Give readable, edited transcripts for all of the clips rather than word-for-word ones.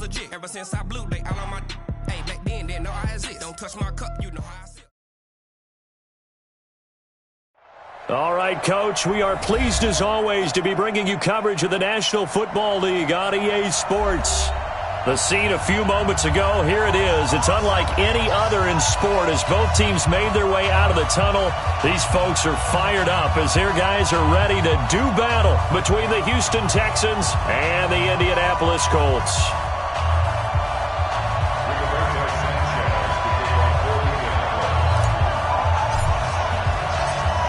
R2G. Ever since I blew, they all on my hey, back then, didn't know I exist. Don't touch my cup, you know how I feel. All right, Coach, we are pleased as always to be bringing you coverage of the National Football League on EA Sports. The scene a few moments ago, here it is. It's unlike any other in sport as both teams made their way out of the tunnel. These folks are fired up as their guys are ready to do battle between the Houston Texans and the Indianapolis Colts.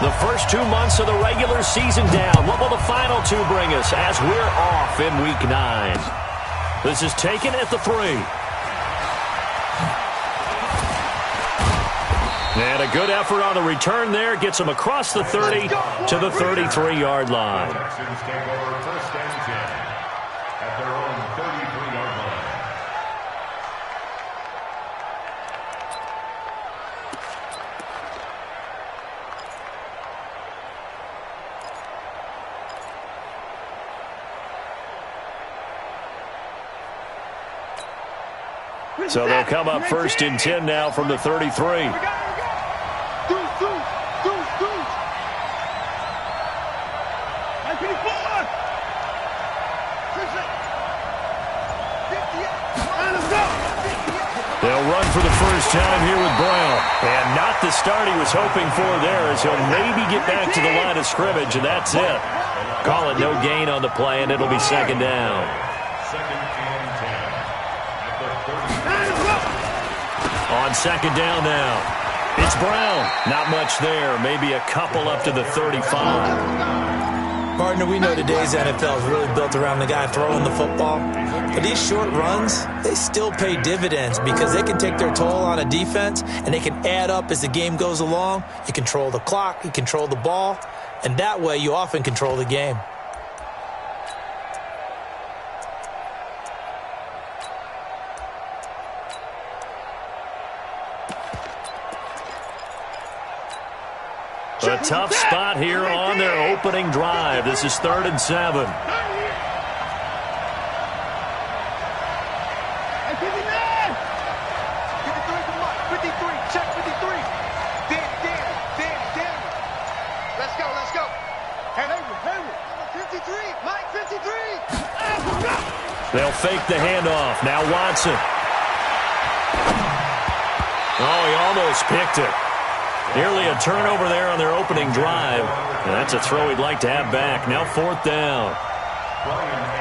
The first 2 months of the regular season down. What will the final two bring us as we're off in Week 9? This is taken at the 3. And a good effort on the return there. Gets them across the 30 to the 33-yard line. Texans take over first and 10 at their own 33-yard line. So they'll come up first and 10 now from the 33. They'll run for the first time here with Brown. And not the start he was hoping for there as he'll maybe get back to the line of scrimmage, and that's it. Call it no gain on the play, and it'll be second down. Second and 10 at the 30. On second down now. It's Brown. Not much there. Maybe a couple up to the 35. Partner, we know today's NFL is really built around the guy throwing the football. But these short runs, they still pay dividends because they can take their toll on a defense and they can add up as the game goes along. You control the clock, you control the ball, and that way you often control the game. A tough spot here on their opening drive. This is 3rd and 7. They'll fake the handoff. Now Watson. Oh, he almost picked it. Nearly a turnover there on their opening drive. And that's a throw he'd like to have back. Now 4th down.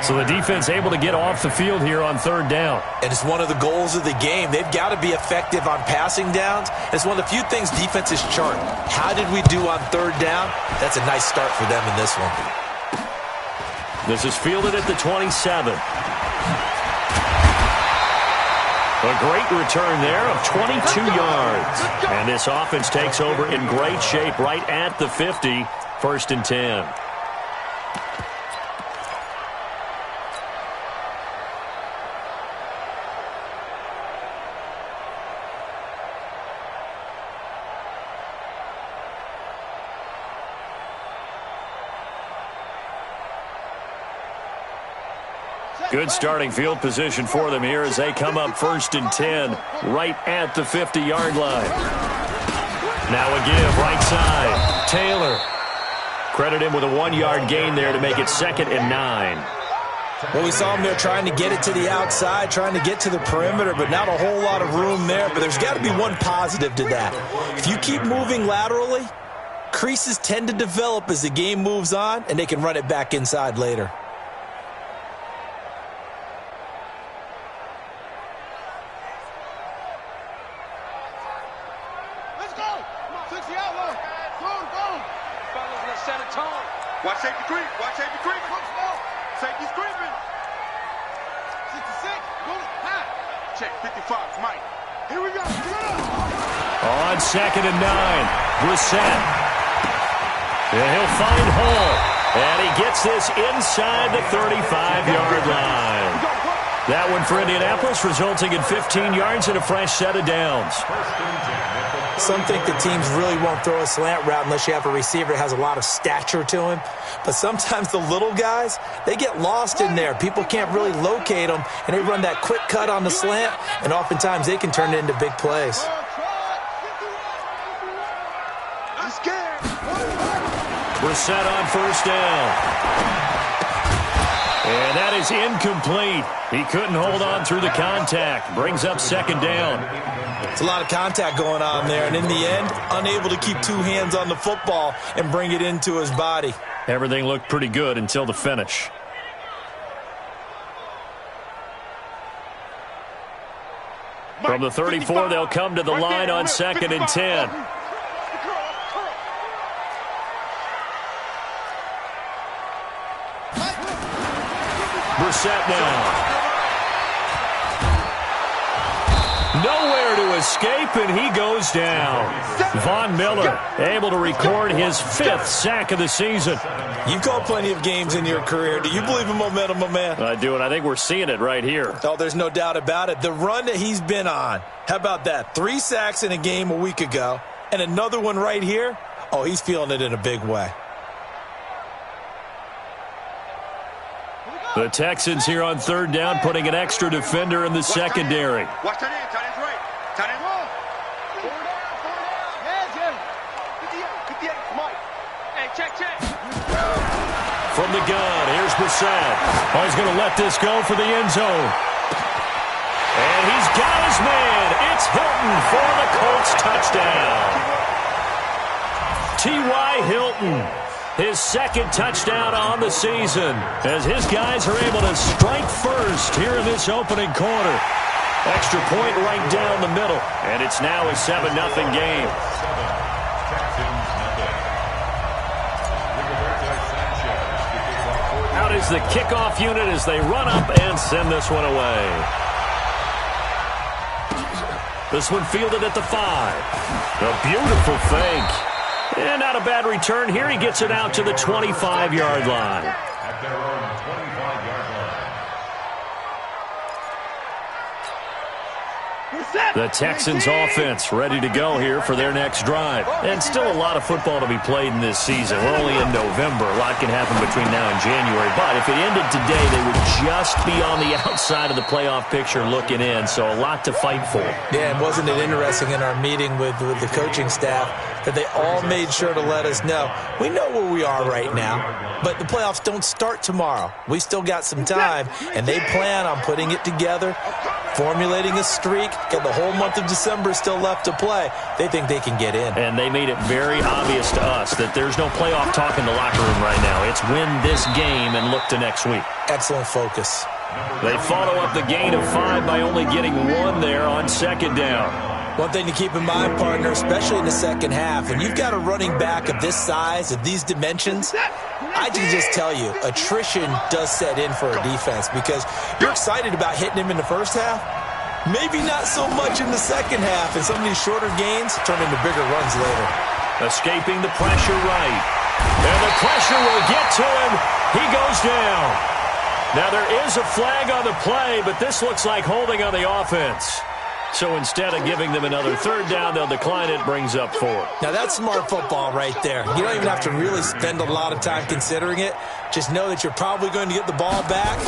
So the defense able to get off the field here on 3rd down. And it's one of the goals of the game. They've got to be effective on passing downs. It's one of the few things defenses chart. How did we do on 3rd down? That's a nice start for them in this one. This is fielded at the 27. A great return there of 22 yards. And this offense takes over in great shape right at the 50. 1st and 10. Good starting field position for them here as they come up 1st and 10 right at the 50-yard line. Now a give right side. Taylor. Credit him with a 1-yard gain there to make it 2nd and 9. Well, we saw him there trying to get it to the outside, trying to get to the perimeter, but not a whole lot of room there. But there's got to be one positive to that. If you keep moving laterally, creases tend to develop as the game moves on, and they can run it back inside later. Watch safety creep. Watch safety creep. Safety's creeping. 66. Check 55. Mike. Here we go. On 2nd and 9. Brissett. And he'll find Hall. And he gets this inside the 35-yard line. That one for Indianapolis, resulting in 15 yards and a fresh set of downs. Some think the teams really won't throw a slant route unless you have a receiver that has a lot of stature to him. But sometimes the little guys, they get lost in there. People can't really locate them, and they run that quick cut on the slant, and oftentimes they can turn it into big plays. Brissett on first down. And that is incomplete. He couldn't hold on through the contact. Brings up second down. It's a lot of contact going on there, and in the end, unable to keep two hands on the football and bring it into his body. Everything looked pretty good until the finish. From the 34, they'll come to the line on 2nd and 10. Brissett now. Nowhere to escape, and he goes down. Von Miller able to record his 5th sack of the season. You've called plenty of games in your career. Do you believe in momentum, my man? I do, and I think we're seeing it right here. Oh, there's no doubt about it. The run that he's been on. How about that? 3 sacks in a game a week ago, and another one right here. Oh, he's feeling it in a big way. The Texans here on 3rd down, putting an extra defender in the secondary. Watch that in, tight end's right. Tight end wrong. 4 down. 58, Mike. Hey, check. From the gun, here's Brissett. Oh, he's going to let this go for the end zone. And he's got his man. It's Hilton for the Colts touchdown. T.Y. Hilton. His 2nd touchdown on the season as his guys are able to strike first here in this opening quarter. Extra point right down the middle, and it's now a 7-0 game. Out is the kickoff unit as they run up and send this one away. This one fielded at the 5. A beautiful fake. And not a bad return here. He gets it out to the 25-yard line. At their own 25-yard line. The Texans offense ready to go here for their next drive. And still a lot of football to be played in this season. We're only in November. A lot can happen between now and January. But if it ended today, they would just be on the outside of the playoff picture looking in. So a lot to fight for. Yeah, and wasn't it interesting in our meeting with the coaching staff that they all made sure to let us know, we know where we are right now, but the playoffs don't start tomorrow. We still got some time, and they plan on putting it together, formulating a streak, and the whole month of December is still left to play. They think they can get in. And they made it very obvious to us that there's no playoff talk in the locker room right now. It's win this game and look to next week. Excellent focus. They follow up the gain of 5 by only getting 1 there on 2nd down. One thing to keep in mind, partner, especially in the second half, when you've got a running back of this size, of these dimensions, I can just tell you, attrition does set in for a defense because you're excited about hitting him in the first half, maybe not so much in the second half, and some of these shorter gains turn into bigger runs later. Escaping the pressure right. And the pressure will get to him. He goes down. Now there is a flag on the play, but this looks like holding on the offense. So instead of giving them another 3rd down, they'll decline it, brings up 4. Now that's smart football right there. You don't even have to really spend a lot of time considering it. Just know that you're probably going to get the ball back.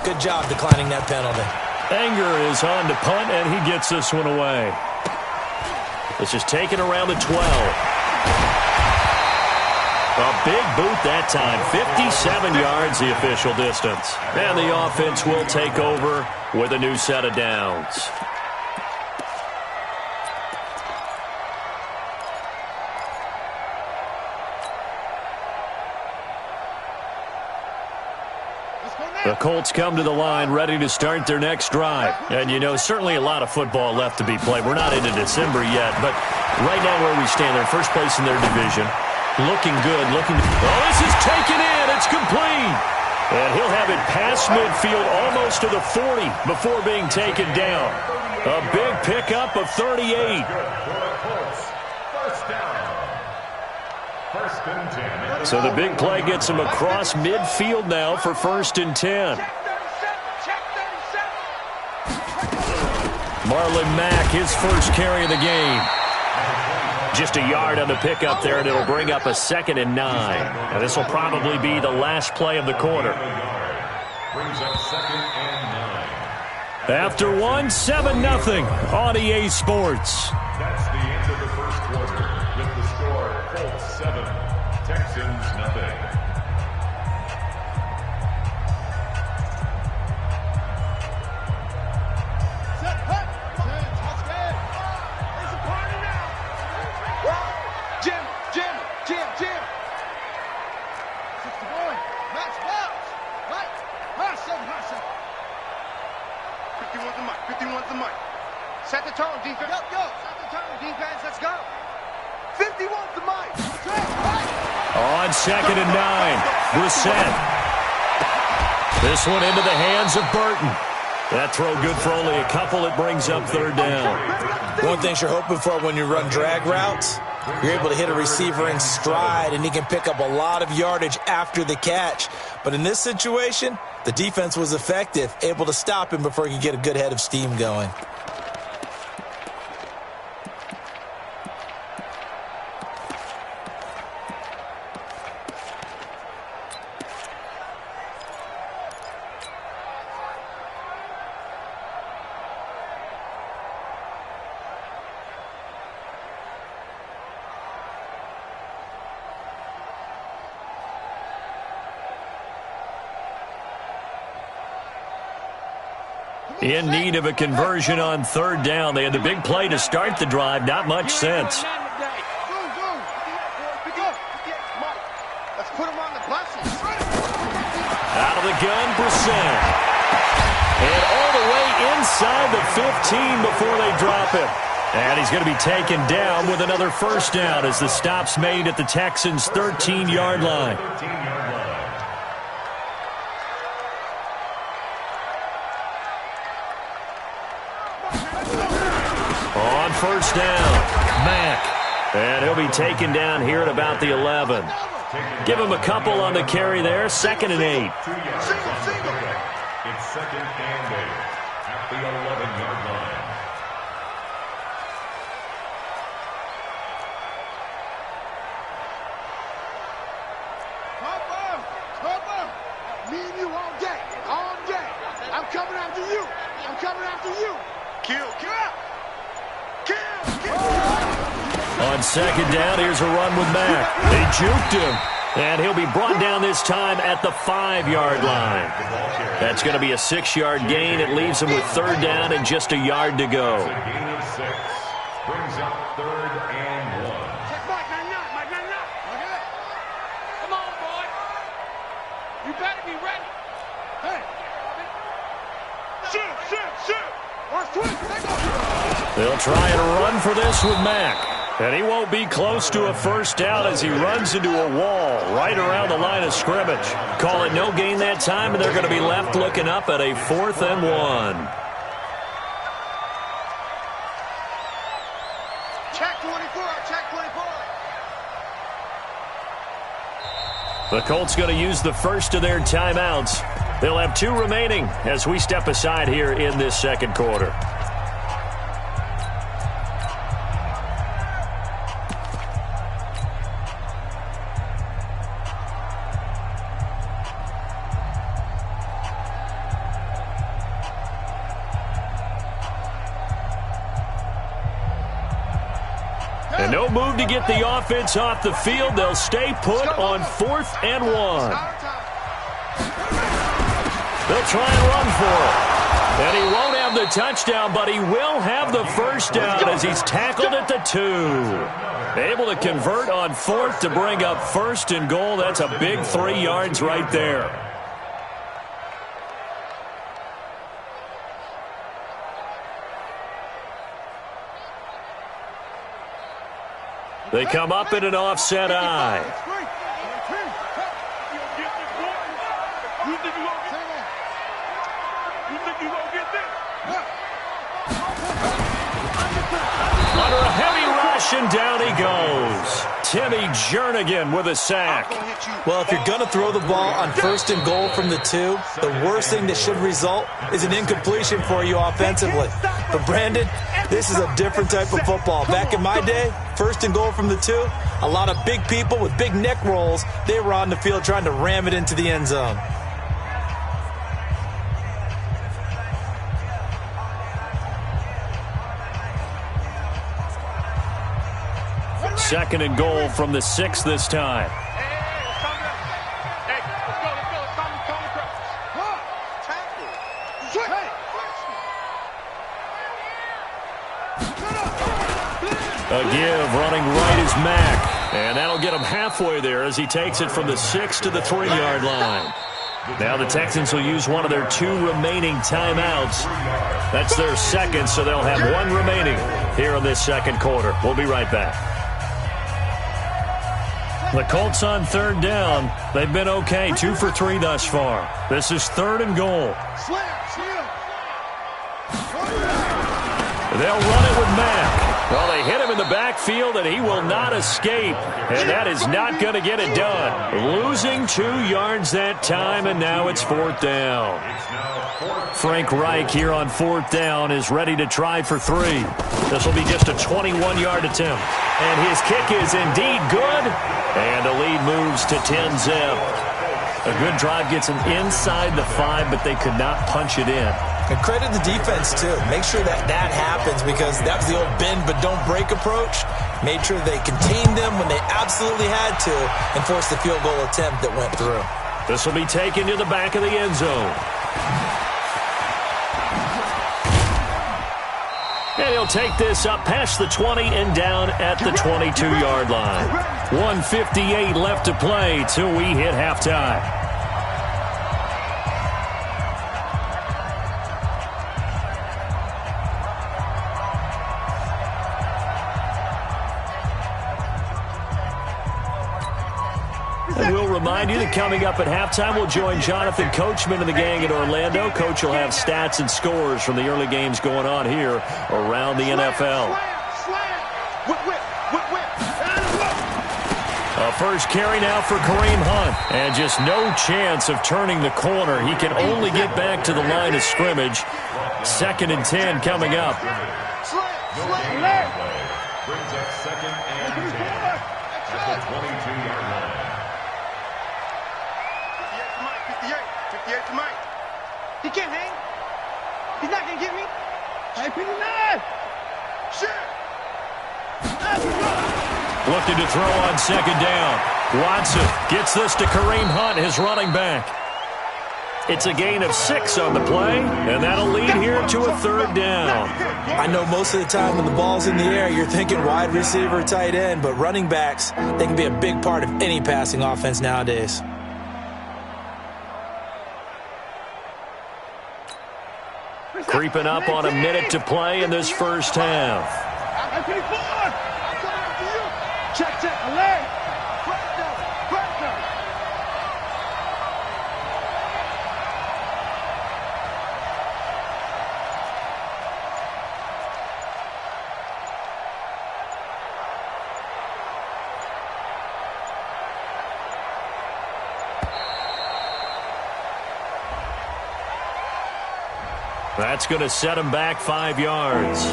Good job declining that penalty. Anger is on to punt, and he gets this one away. This is taken around the 12. A big boot that time. 57 yards the official distance. And the offense will take over with a new set of downs. The Colts come to the line ready to start their next drive. And, you know, certainly a lot of football left to be played. We're not into December yet, but right now where we stand, they're first place in their division. Looking good. Oh, this is taken in. It's complete. And he'll have it past midfield almost to the 40 before being taken down. A big pickup of 38. So the big play gets him across midfield now for 1st and 10. Marlon Mack, his first carry of the game. Just a yard on the pickup there, and it'll bring up a 2nd and 9. And this will probably be the last play of the quarter. Brings up 2nd and 9. After 7-0 on EA Sports. That's the end of the first quarter with the score Colts 7, Texans nothing. Jim. 61. Match bounce. Right. High 51's the mic. Set the tone, defense. Yo. Set the tone, defense. Let's go. 51's the mic. On 2nd and 9. Brissett. This one into the hands of Burton. That throw good for only a couple. It brings up 3rd down. One thing you're hoping for when you run drag routes, you're able to hit a receiver in stride, and he can pick up a lot of yardage after the catch. But in this situation, the defense was effective, able to stop him before he could get a good head of steam going. In need of a conversion on 3rd down. They had the big play to start the drive. Not much sense. Let's put him on the buses. Out of the gun, Brissett. And all the way inside the 15 before they drop him. And he's going to be taken down with another 1st down as the stop's made at the Texans' 13-yard line. On 1st down, Mack. And he'll be taken down here at about the 11. Give him a couple on the carry there. 2nd and 8. It's 2nd and 8 at the 11-yard line. Harper. Me and you all day. I'm coming after you. Kill. On 2nd down, here's a run with Mack. They juked him. And he'll be brought down this time at the 5-yard line. That's going to be a 6-yard gain. It leaves him with 3rd down and just a yard to go. It's a gain of 6. Brings up 3rd and 1. Mike, not. Okay. Come on, boy. You better be ready. Hey. Shoot. Watch twist. They'll try and run for this with Mack. And he won't be close to a 1st down as he runs into a wall right around the line of scrimmage. Call it no gain that time, and they're going to be left looking up at a 4th and 1. Check 24. The Colts going to use the first of their timeouts. They'll have 2 remaining as we step aside here in this 2nd quarter. And no move to get the offense off the field. They'll stay put on 4th and 1. They'll try and run for it. And he won't have the touchdown, but he will have the 1st down as he's tackled at the 2. Able to convert on 4th to bring up 1st and goal. That's a big 3 yards right there. They come up in an offset eye. Under a heavy rush, celebration. Down he goes. Timmy Jernigan with a sack. Well, if you're going to throw the ball on 1st and goal from the 2, the worst thing that should result is an incompletion for you offensively. But, Brandon, this is a different type of football. Back in my day, 1st and goal from the 2, a lot of big people with big neck rolls, they were on the field trying to ram it into the end zone. Second and goal from the 6 this time. A give, running right is Mack. And that'll get him halfway there as he takes it from the 6 to the 3-yard line. Now the Texans will use one of their 2 remaining timeouts. That's their second, so they'll have 1 remaining here in this second quarter. We'll be right back. The Colts on 3rd down. They've been okay, 2 for 3 thus far. This is 3rd and goal. They'll run it with Mack. Well, they hit him in the backfield, and he will not escape. And that is not going to get it done. Losing 2 yards that time, and now it's 4th down. Frank Reich here on 4th down is ready to try for 3. This will be just a 21-yard attempt. And his kick is indeed good. And the lead moves to 10-zip. A good drive gets them inside the 5, but they could not punch it in. And credit the defense, too. Make sure that happens because that was the old bend but don't break approach. Made sure they contained them when they absolutely had to and forced the field goal attempt that went through. This will be taken to the back of the end zone. And he'll take this up past the 20 and down at the 22-yard line. 1:58 left to play till we hit halftime. And we'll remind you that coming up at halftime, we'll join Jonathan Coachman and the gang in Orlando. Coach will have stats and scores from the early games going on here around the NFL. A first carry now for Kareem Hunt. And just no chance of turning the corner. He can only get back to the line of scrimmage. 2nd and 10 coming up. Brings up 2nd and 10 at the 22-yard line. 58 to Mike. He can't hang. He's not going to get me. Hey, 59. Shit. Looking to throw on 2nd down. Watson gets this to Kareem Hunt, his running back. It's a gain of 6 on the play, and that'll lead here to a 3rd down. I know most of the time when the ball's in the air, you're thinking wide receiver, tight end, but running backs, they can be a big part of any passing offense nowadays. Creeping up on a minute to play in this first half. Check, alert. That's going to set him back 5 yards.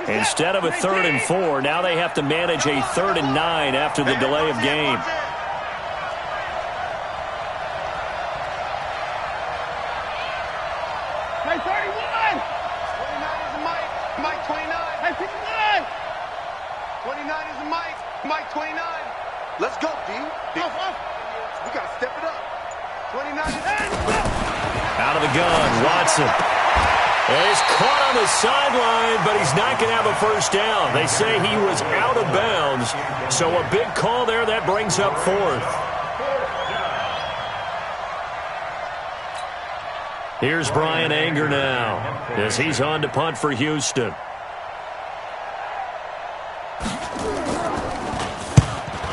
Instead of a 3rd and 4, now they have to manage a 3rd and 9 after the delay of game. Hey, 31! 29 is a Mike. Mike, 29. Hey, 59! 29 is a Mike. Mike, 29. Let's go, D. We got to step it up. 29 is... Out of the gun, Watson. And he's caught on the sideline, but he's not going to have a first down. They say he was out of bounds. So a big call there. That brings up 4th. Here's Brian Anger now as he's on to punt for Houston.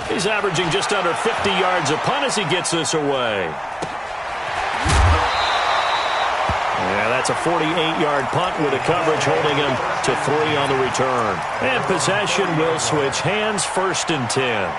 He's averaging just under 50 yards a punt as he gets this away. Yeah, that's a 48-yard punt with a coverage holding him to 3 on the return. And possession will switch hands, 1st and 10.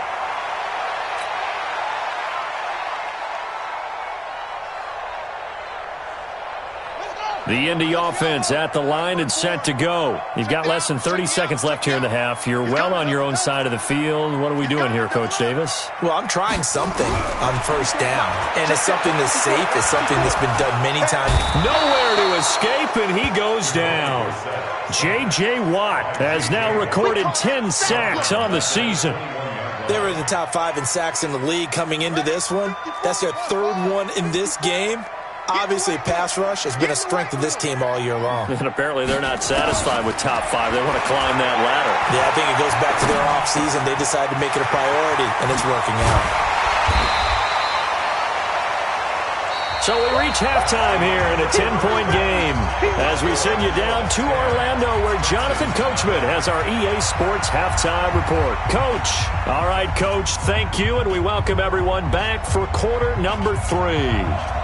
The Indy offense at the line and set to go. You've got less than 30 seconds left here in the half. You're well on your own side of the field. What are we doing here, Coach Davis? Well, I'm trying something on 1st down, and it's something that's safe. It's something that's been done many times. Nowhere to escape, and he goes down. J.J. Watt has now recorded 10 sacks on the season. They were in the top 5 in sacks in the league coming into this one. That's their 3rd one in this game. Obviously, pass rush has been a strength of this team all year long. And apparently they're not satisfied with top 5. They want to climb that ladder. Yeah, I think it goes back to their offseason. They decided to make it a priority, and it's working out. So we reach halftime here in a 10-point game as we send you down to Orlando where Jonathan Coachman has our EA Sports Halftime Report. Coach. All right, Coach, thank you, and we welcome everyone back for quarter number 3.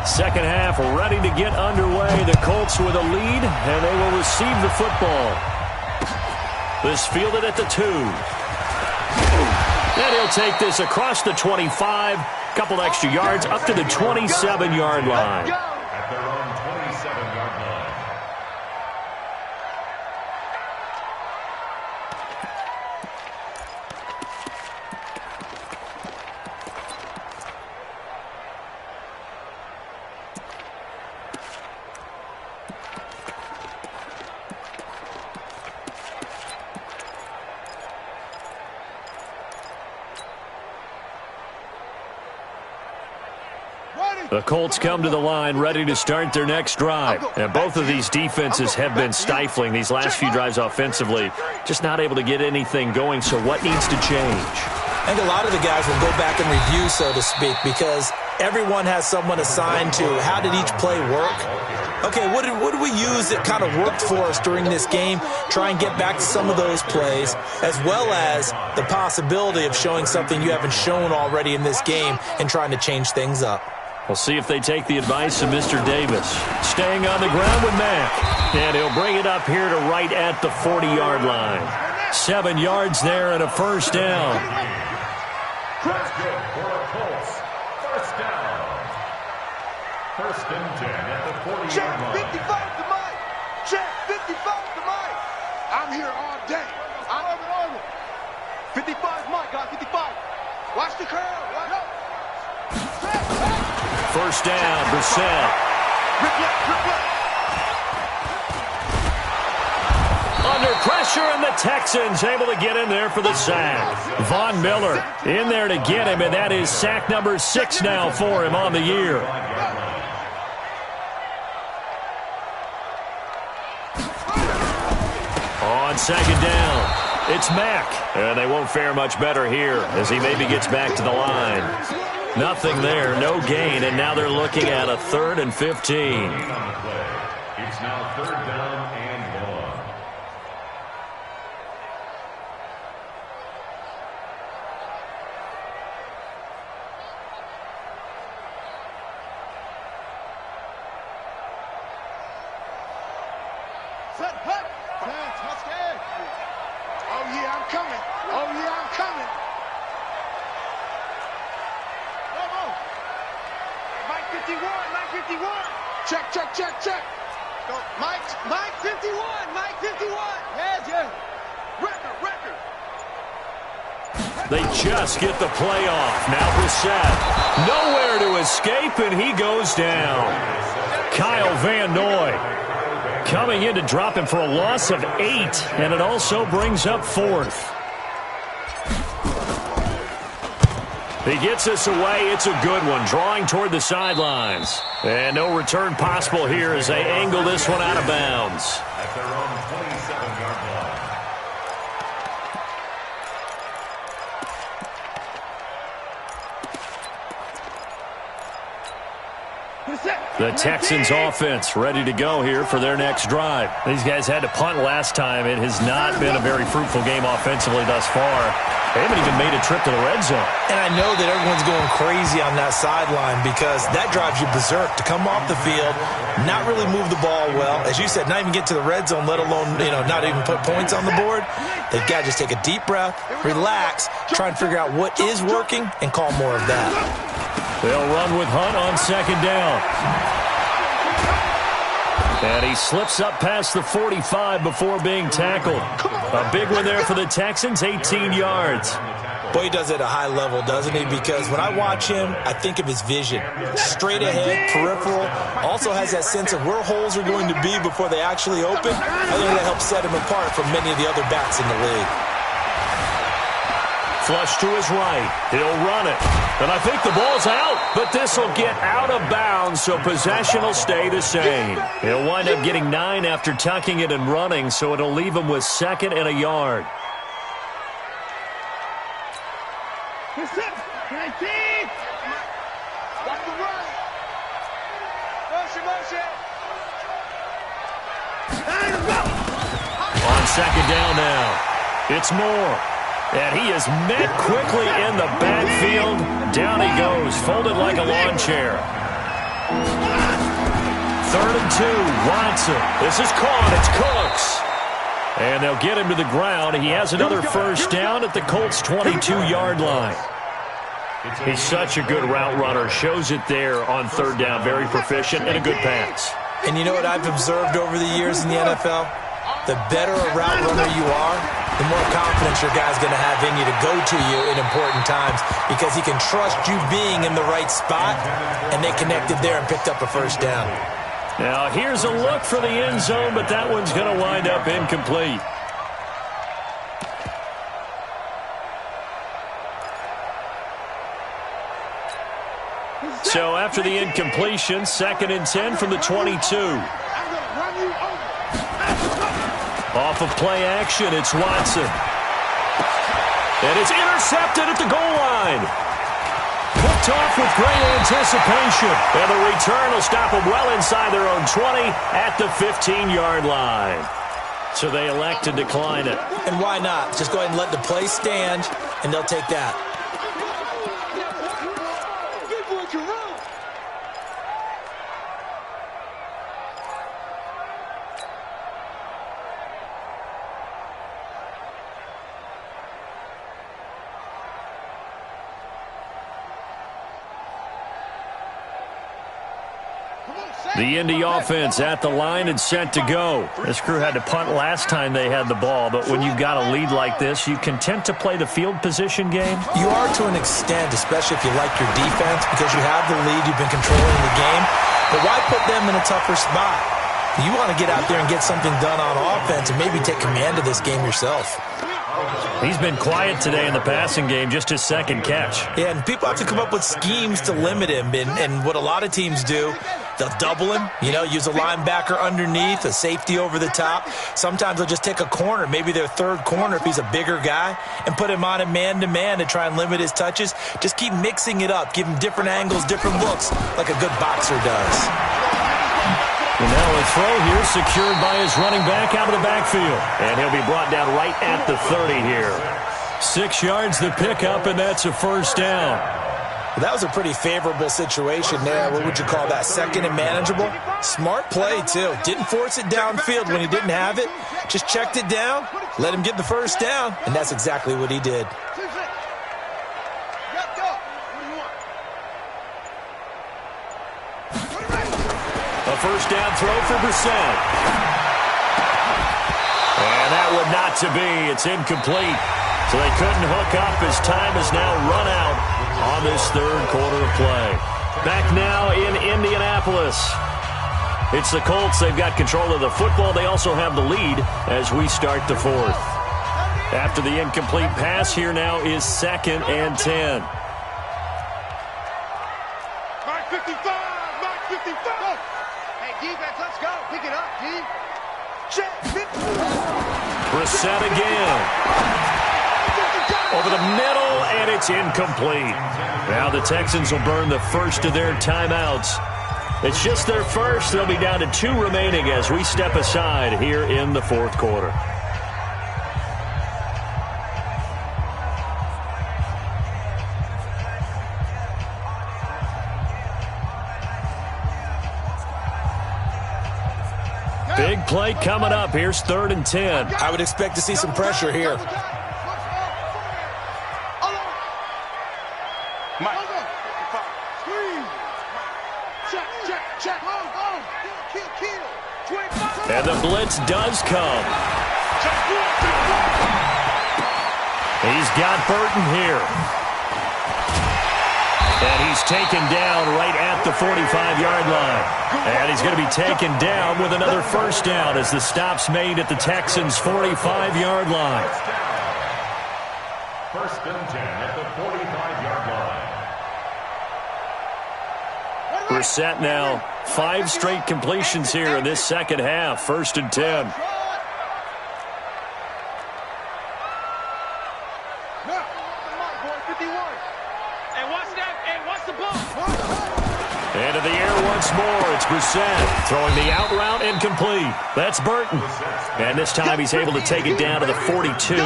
Second half ready to get underway. The Colts with a lead, and they will receive the football. This fielded at the 2. And he'll take this across the 25. Couple extra yards up to the 27-yard line. At their own 27-yard line. The Colts come to the line ready to start their next drive. And both of these defenses have been stifling these last few drives offensively. Just not able to get anything going, so what needs to change? I think a lot of the guys will go back and review, so to speak, because everyone has someone assigned to how did each play work. Okay, what did we use that kind of worked for us during this game? Try and get back to some of those plays, as well as the possibility of showing something you haven't shown already in this game and trying to change things up. We'll see if they take the advice of Mr. Davis. Staying on the ground with Mack. And he'll bring it up here to right at the 40-yard line. 7 yards there and a 1st down. That's good for the Colts. 1st down. 1st and 10 at the 40-yard line. Check 55 to Mike. Check 55 to Mike. I'm here all day. I'm over. 55 Mike, guys. 55. Watch the curve. Watch out. 1st down, Brissett. Under pressure, and the Texans able to get in there for the sack. Von Miller in there to get him, and that is sack number 6 now for him on the year. On 2nd down, it's Mack. And they won't fare much better here as he maybe gets back to the line. Nothing there, no gain, and now they're looking at a 3rd and 15. It's now 3rd down and 1. Set, hut. Touchdown. Oh, yeah, I'm coming. Oh, yeah, I'm coming. Mike 51, Mike 51. Check. Go, Mike 51, Mike 51. Yeah. Record. They just get the play off. Now Brissett. Nowhere to escape, and he goes down. Kyle Van Noy coming in to drop him for a loss of 8, and it also brings up 4th. He gets this away. It's a good one, drawing toward the sidelines. And no return possible here as they angle this one out of bounds. At their own 27-yard line. Set. The Texans offense ready to go here for their next drive. These guys had to punt last time. It has not been a very fruitful game offensively thus far. They haven't even made a trip to the red zone. And I know that everyone's going crazy on that sideline because that drives you berserk to come off the field, not really move the ball well. As you said, not even get to the red zone, let alone, not even put points on the board. They've got to just take a deep breath, relax, try and figure out what is working, and call more of that. They'll run with Hunt on second down. And he slips up past the 45 before being tackled. A big one there for the Texans, 18 yards. Boy, he does it at a high level, doesn't he? Because when I watch him, I think of his vision. Straight ahead, peripheral. Also has that sense of where holes are going to be before they actually open. I think that helps set him apart from many of the other backs in the league. Flush to his right. He'll run it. And I think the ball's out, but this will get out of bounds, so possession will stay the same. He'll wind up getting 9 after tucking it and running, so it'll leave him with 2nd and a yard. On second down now, it's Moore. And he is met quickly in the backfield. Down he goes, folded like a lawn chair. 3rd and 2, Watson. This is caught, it's Cooks. And they'll get him to the ground. He has another first down at the Colts' 22-yard line. He's such a good route runner. Shows it there on 3rd down. Very proficient and a good pass. And you know what I've observed over the years in the NFL? The better a route runner you are, the more confidence your guy's going to have in you to go to you in important times because he can trust you being in the right spot, and they connected there and picked up a first down. Now, here's a look for the end zone, but that one's going to wind up incomplete. So after the incompletion, 2nd and 10 from the 22. Off of play action, it's Watson. And it's intercepted at the goal line. Picked off with great anticipation. And the return will stop them well inside their own 20 at the 15-yard line. So they elect to decline it. And why not? Just go ahead and let the play stand, and they'll take that. The Indy offense at the line and set to go. This crew had to punt last time they had the ball, but when you've got a lead like this, you content to play the field position game? You are to an extent, especially if you like your defense, because you have the lead, you've been controlling the game. But why put them in a tougher spot? You want to get out there and get something done on offense and maybe take command of this game yourself. He's been quiet today in the passing game, just his 2nd catch. Yeah, and people have to come up with schemes to limit him. And what a lot of teams do, they'll double him, use a linebacker underneath, a safety over the top. Sometimes they'll just take a corner, maybe their 3rd corner if he's a bigger guy, and put him on a man-to-man to try and limit his touches. Just keep mixing it up, give him different angles, different looks, like a good boxer does. And now a throw here secured by his running back out of the backfield. And he'll be brought down right at the 30 here. 6 yards the pickup, and that's a first down. Well, that was a pretty favorable situation there. What would you call that? 2nd and manageable? Smart play, too. Didn't force it downfield when he didn't have it. Just checked it down, let him get the first down, and that's exactly what he did. A first down throw for Brissett. And that would not to be. It's incomplete. So they couldn't hook up as time has now run out on this 3rd quarter of play. Back now in Indianapolis. It's the Colts. They've got control of the football. They also have the lead as we start the 4th. After the incomplete pass, here now is 2nd and 10. Mark 55! Mark 55! Hey, defense, let's go. Pick it up, D. Check. Brissett again. Over the middle, and it's incomplete. Now the Texans will burn the first of their timeouts It's just their first. They'll be down to 2 remaining as we step aside here in the fourth quarter. Big play coming up. Here's 3rd and 10. I would expect to see some pressure here. And the blitz does come. He's got Burton here. And he's taken down right at the 45-yard line. And he's going to be taken down with another first down as the stop's made at the Texans' 45-yard line. First and 10 at the 45-yard line. We're set now. 5 straight completions here in this second half. 1st and 10. Into the air once more. It's Brissett throwing the out route incomplete. That's Burton. And this time he's able to take it down to the 42.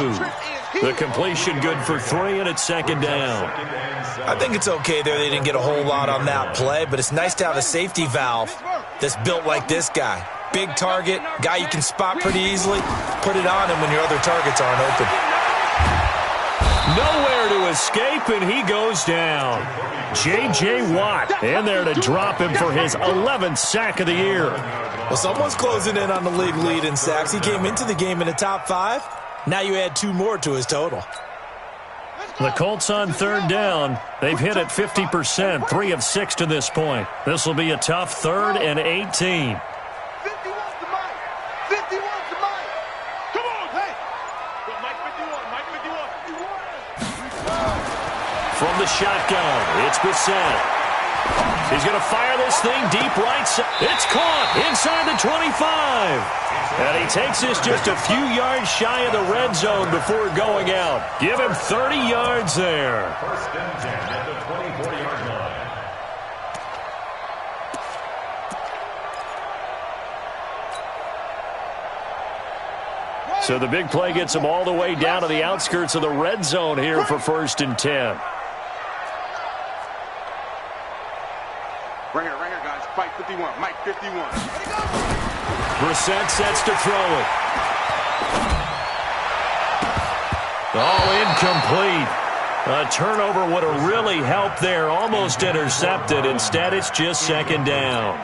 The completion good for 3, and it's 2nd down. I think it's okay there. They didn't get a whole lot on that play, but it's nice to have a safety valve that's built like this guy. Big target, guy you can spot pretty easily. Put it on him when your other targets aren't open. Nowhere to escape, and he goes down. J.J. Watt in there to drop him for his 11th sack of the year. Well, someone's closing in on the league lead in sacks. He came into the game in the top 5. Now you add 2 more to his total. The Colts on 3rd down. They've hit it 50%, 3 of 6 to this point. This will be a tough 3rd and 18. From the shotgun, it's Brissett. He's going to fire this thing deep right side. It's caught inside the 25. And he takes this just a few yards shy of the red zone before going out. Give him 30 yards there. 1st and 10 at the 24-yard line. So the big play gets him all the way down to the outskirts of the red zone here for 1st and 10. Right here, guys. Fight 51. Mike 51. Brissett sets to throw it. All incomplete. A turnover would have really helped there. Almost intercepted. Instead, it's just 2nd down.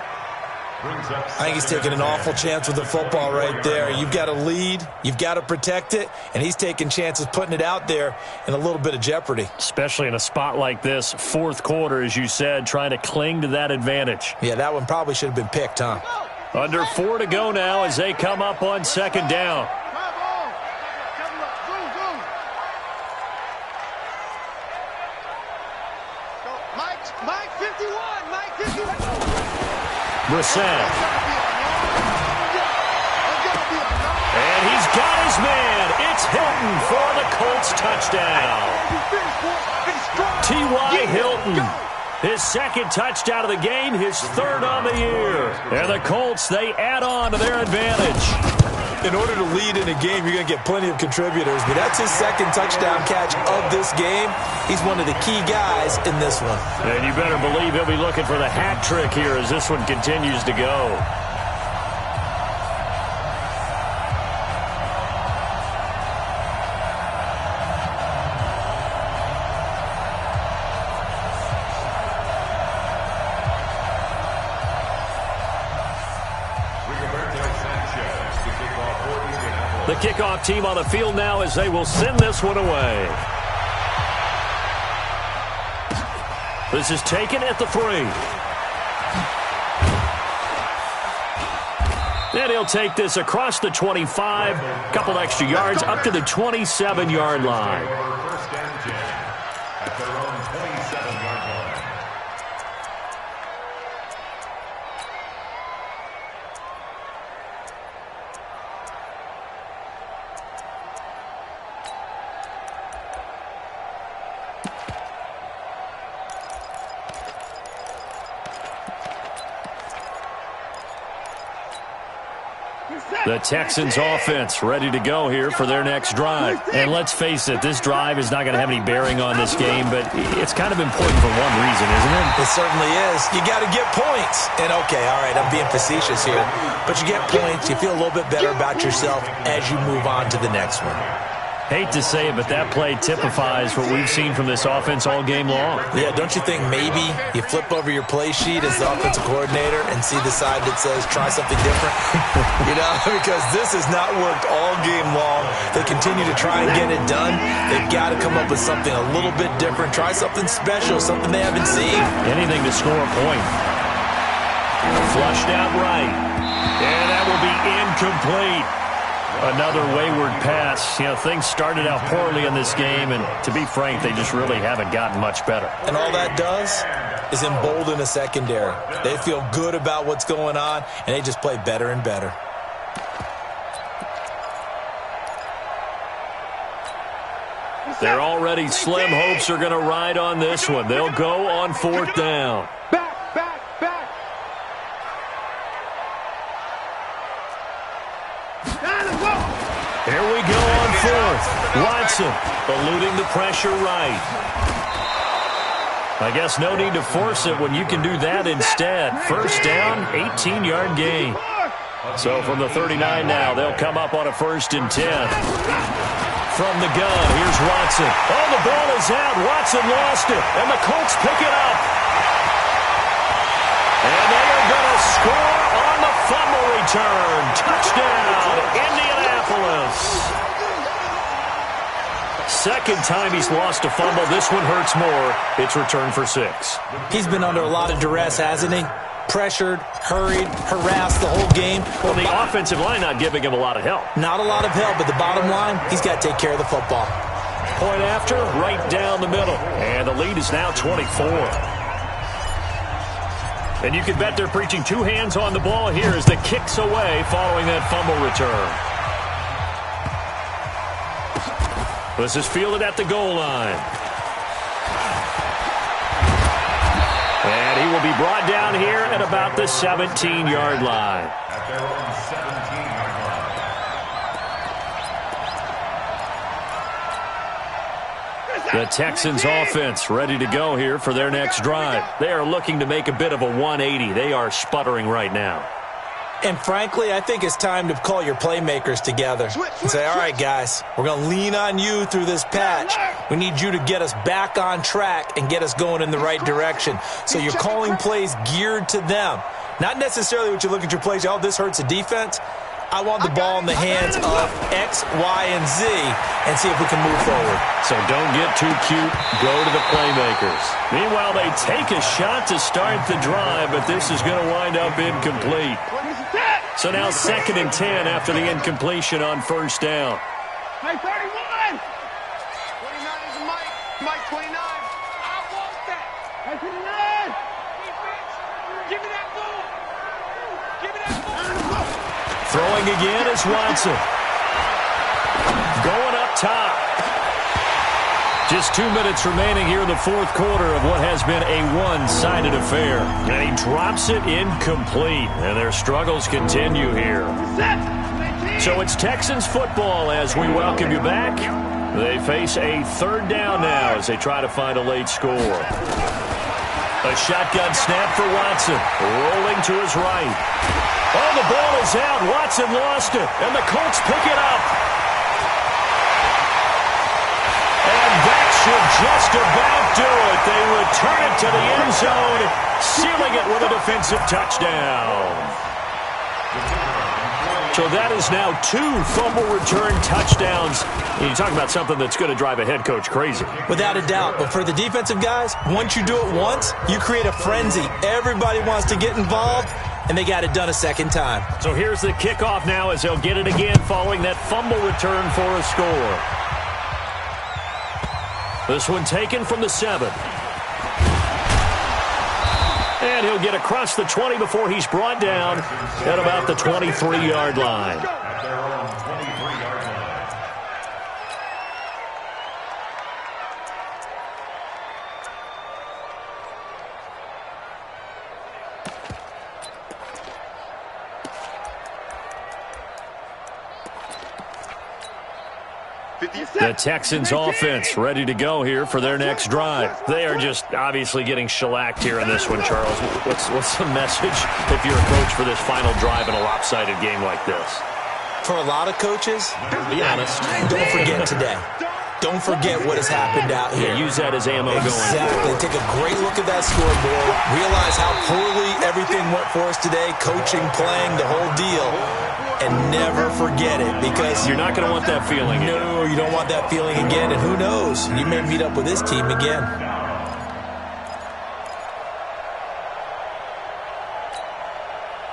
I think he's taking an awful chance with the football right there. You've got a lead, you've got to protect it, and he's taking chances putting it out there in a little bit of jeopardy. Especially in a spot like this, 4th quarter, as you said, trying to cling to that advantage. Yeah, that one probably should have been picked, huh? Under 4 to go now as they come up on 2nd down. Mike 51. Mike 51. Brissett. And he's got his man. It's Hilton for the Colts touchdown. T.Y. Hilton. His 2nd touchdown of the game, his 3rd on the year. And the Colts, they add on to their advantage. In order to lead in a game, you're going to get plenty of contributors, but that's his 2nd touchdown catch of this game. He's one of the key guys in this one. And you better believe he'll be looking for the hat trick here as this one continues to go. The kickoff team on the field now as they will send this one away. This is taken at the 3. And he'll take this across the 25, a couple extra yards up to the 27-yard line. 1st and 10 at their own 27-yard line. The Texans offense ready to go here for their next drive. And let's face it, this drive is not going to have any bearing on this game, but it's kind of important for one reason, isn't it? It certainly is. You got to get points. And okay, all right, I'm being facetious here, but you get points, you feel a little bit better about yourself as you move on to the next one. Hate to say it, but that play typifies what we've seen from this offense all game long. Yeah, don't you think maybe you flip over your play sheet as the offensive coordinator and see the side that says try something different? Because this has not worked all game long. They continue to try and get it done. They've got to come up with something a little bit different. Try something special, something they haven't seen. Anything to score a point. Flushed out right. And that will be incomplete. Another wayward pass. Things started out poorly in this game, and to be frank, they just really haven't gotten much better. And all that does is embolden a secondary. They feel good about what's going on, and they just play better and better. They're already slim hopes are going to ride on this one. They'll go on 4th down. Here we go on 4th. Watson eluding the pressure right. I guess no need to force it when you can do that instead. 1st down, 18-yard gain. So from the 39 now, they'll come up on a 1st and 10. From the gun, here's Watson. Oh, the ball is out. Watson lost it, and the Colts pick it up. And they are going to score on the fumble return. Touchdown, Indianapolis. Second time he's lost a fumble. This one hurts more. It's returned for 6. He's been under a lot of duress, hasn't he? Pressured, hurried, harassed the whole game. Well, the offensive line not giving him a lot of help. Not a lot of help, but the bottom line, he's got to take care of the football. Point after, right down the middle. And the lead is now 24. And you can bet they're preaching 2 hands on the ball here as the kick's away following that fumble return. This is fielded at the goal line. And he will be brought down here at about the 17-yard line. At their own 17-yard line. The Texans offense ready to go here for their next drive. They are looking to make a bit of a 180. They are sputtering right now. And frankly, I think it's time to call your playmakers together and say, all right, guys, we're going to lean on you through this patch. We need you to get us back on track and get us going in the right direction. So you're calling plays geared to them. Not necessarily what you look at your plays, oh, this hurts the defense. I want the ball in the hands of X, Y, and Z and see if we can move forward. So don't get too cute. Go to the playmakers. Meanwhile, they take a shot to start the drive, but this is going to wind up incomplete. So now 2nd and 10 after the incompletion on 1st down. Hey, 31! 29 is a Mike. Mike 29. I want that. Hey, 29! Give me that ball. Give me that ball. Throwing again is Watson. Going up top. Just 2 minutes remaining here in the 4th quarter of what has been a one-sided affair. And he drops it incomplete. And their struggles continue here. So it's Texans football as we welcome you back. They face a 3rd down now as they try to find a late score. A shotgun snap for Watson. Rolling to his right. Oh, the ball is out. Watson lost it. And the Colts pick it up. And that should just about do it. They return it to the end zone, sealing it with a defensive touchdown. So that is now 2 fumble return touchdowns. You talk about something that's going to drive a head coach crazy. Without a doubt. But for the defensive guys, once you do it once, you create a frenzy. Everybody wants to get involved, and they got it done a second time. So here's the kickoff now as they'll get it again following that fumble return for a score. This one taken from the 7. And he'll get across the 20 before he's brought down at about the 23-yard line. At their own 23-yard line. The Texans offense ready to go here for their next drive. They are just obviously getting shellacked here in this one, Charles. What's the message if you're a coach for this final drive in a lopsided game like this? For a lot of coaches, Be honest. don't forget today. Don't forget what has happened out here. Yeah, use that as ammo going Exactly. forward. Take a great look at that scoreboard. Realize how poorly everything went for us today. Coaching, playing, the whole deal. And never forget it, because You're not going to want that feeling again. no, you don't want that feeling again. And who knows? You may meet up with this team again.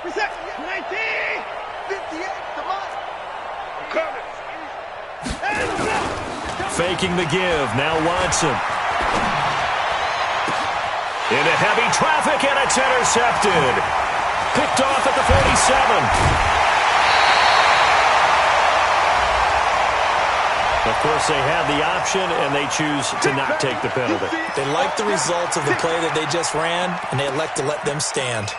Reset. 19. 58. Come on. I'm coming. Faking the give. Now Watson. Into heavy traffic, and it's intercepted. Picked off at the 47. Of course, they had the option, and they choose to not take the penalty. They like the results of the play that they just ran, and they elect to let them stand.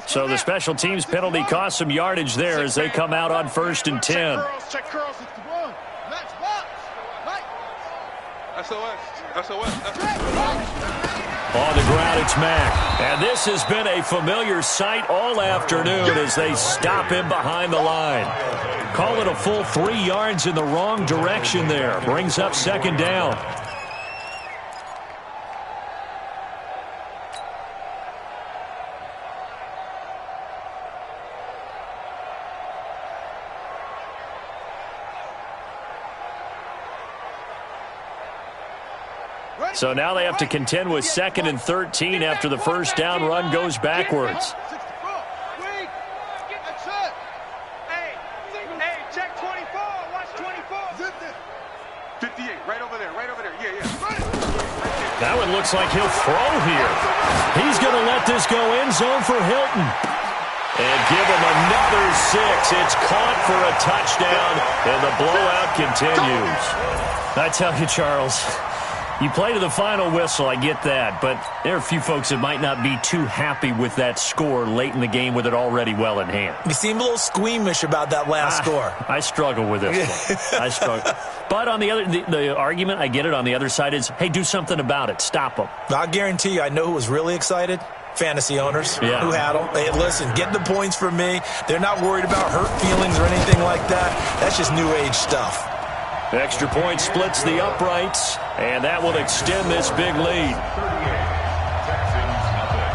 So the special teams penalty cost some yardage there as they come out on 1st and 10. Check curls. Let's box. SOS. On the ground, it's Mack. And this has been a familiar sight all afternoon as they stop him behind the line. Call it a full 3 yards in the wrong direction there. Brings up 2nd down. So now they have to contend with 2nd and 13 after the first down run goes backwards. Hey, check 24. Watch 24. 58. Right over there. Yeah. That one looks like he'll throw here. He's going to let this go end zone for Hilton. And give him another 6. It's caught for a touchdown, and the blowout continues. I tell you, Charles, you play to the final whistle, I get that, but there are a few folks that might not be too happy with that score late in the game with it already well in hand. You seem a little squeamish about that last score. I struggle with this one. I struggle. But on the other, the argument, I get it, on the other side is, hey, do something about it. Stop them. I'll guarantee you, I know who was really excited. Fantasy owners who had them. Hey, listen, get the points from me. They're not worried about hurt feelings or anything like that. That's just new age stuff. Extra point splits the uprights, and that will extend this big lead. 38. Texans nothing.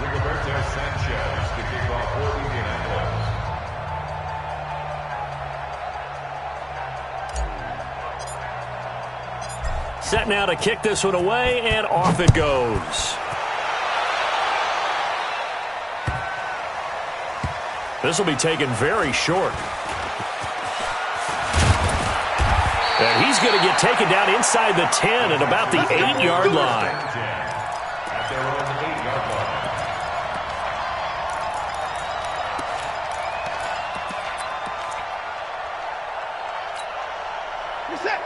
Rigoberto Sanchez to kick off for Indianapolis. Set now to kick this one away, and off it goes. This will be taken very short. And he's going to get taken down inside the 10 at about the 8-yard line. At their own 8-yard line.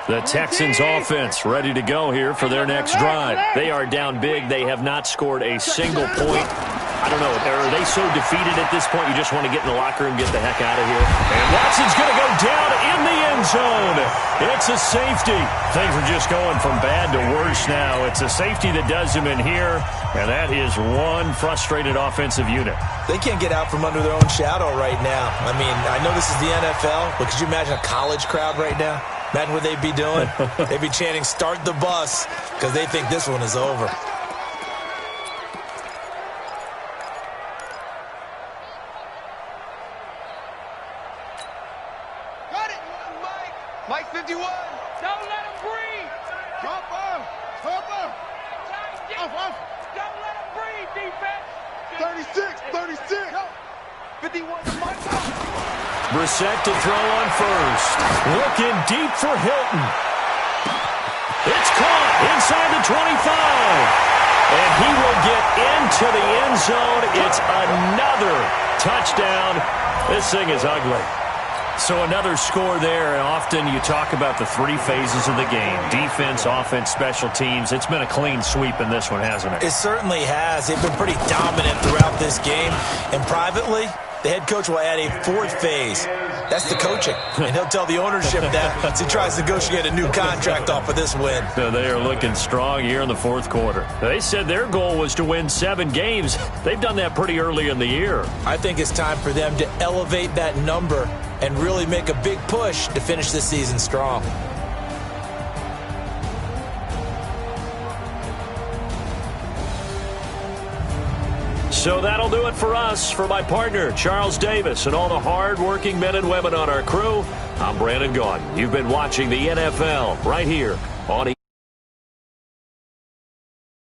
The Texans offense ready to go here for their next drive. They are down big. They have not scored a single point. I don't know. Are they so defeated at this point you just want to get in the locker room and get the heck out of here? And Watson's going to go down in the end zone. It's a safety. Things are just going from bad to worse now. It's a safety that does him in here, and that is one frustrated offensive unit. They can't get out from under their own shadow right now. I mean, I know this is the NFL, but could you imagine a college crowd right now? Imagine what they'd be doing. They'd be chanting, "Start the bus," because they think this one is over. Got it, Mike. Mike 51. Don't let him breathe. Drop him. Off. Don't let him breathe, defense. 36. 51 to Mike. Brissett to throw on first. Looking deep for Hilton. It's caught inside the 25. And he will get into the end zone. It's another touchdown. This thing is ugly. So another score there, and often you talk about the three phases of the game. Defense, offense, special teams. It's been a clean sweep in this one, hasn't it? It certainly has. They've been pretty dominant throughout this game. And privately, the head coach will add a fourth phase. That's the coaching. And he'll tell the ownership that as he tries to negotiate a new contract off of this win. So they are looking strong here in the fourth quarter. They said their goal was to win 7 games. They've done that pretty early in the year. I think it's time for them to elevate that number and really make a big push to finish this season strong. So that'll do it for us. For my partner, Charles Davis, and all the hard-working men and women on our crew, I'm Brandon Gaudin. You've been watching the NFL right here on